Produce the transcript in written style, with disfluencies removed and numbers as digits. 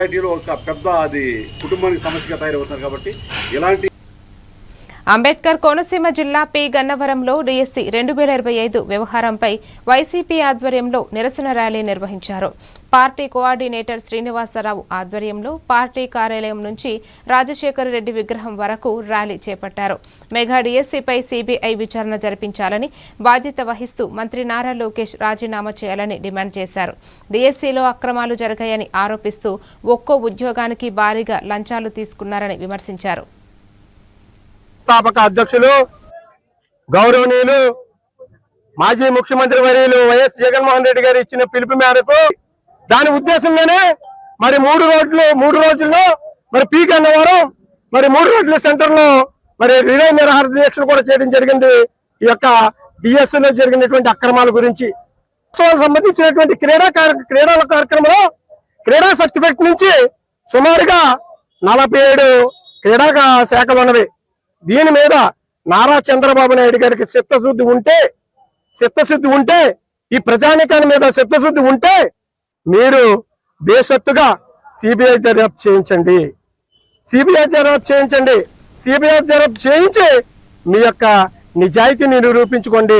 సొసైటీలో ఒక పెద్ద అది కుటుంబానికి సమస్యగా తయారవుతున్నారు కాబట్టి ఇలాంటి అంబేద్కర్ కోనసీమ జిల్లా పి గన్నవరంలో డిఎస్సి 2025 వ్యవహారంపై వైసీపీ ఆధ్వర్యంలో నిరసన ర్యాలీ నిర్వహించారు. పార్టీ కోఆర్డినేటర్ శ్రీనివాసరావు ఆధ్వర్యంలో పార్టీ కార్యాలయం నుంచి రాజశేఖర రెడ్డి విగ్రహం వరకు ర్యాలీ చేపట్టారు. మెగా డిఎస్సిపై సిబిఐ విచారణ జరిపించాలని, బాధ్యత వహిస్తూ మంత్రి నారా లోకేష్ రాజీనామా చేయాలని డిమాండ్ చేశారు. డిఎస్సిలో అక్రమాలు జరిగాయని ఆరోపిస్తూ ఒక్కో ఉద్యోగానికి భారీగా లంచాలు తీసుకున్నారని విమర్శించారు. స్థాపక అధ్యక్షులు గౌరవనీయులు మాజీ ముఖ్యమంత్రి వర్యులు వైఎస్ జగన్మోహన్ రెడ్డి గారు ఇచ్చిన పిలుపు మేరకు దాని ఉద్దేశంగానే మరి మూడు రోజుల్లో మరి పి గన్నవరం మరి 3 రోడ్ల సెంటర్ లో మరి రిలే నిరాహార దీక్షలు కూడా చేయడం జరిగింది. ఈ యొక్క డిఎస్సి లో జరిగినటువంటి అక్రమాల గురించి సంబంధించినటువంటి క్రీడల కార్యక్రమంలో క్రీడా సర్టిఫికెట్ నుంచి సుమారుగా 47 క్రీడా శాఖలు ఉన్నవి. దీని మీద నారా చంద్రబాబు నాయుడు గారికి చిత్తశుద్ధి ఉంటే ఈ ప్రజానీకాల మీద చిత్తశుద్ధి ఉంటే మీరు బేషత్తుగా సిబిఐ దర్యాప్తు చేయించండి. సిబిఐ దర్యాప్తు చేయించి మీ యొక్క నిజాయితీని నిరూపించుకోండి.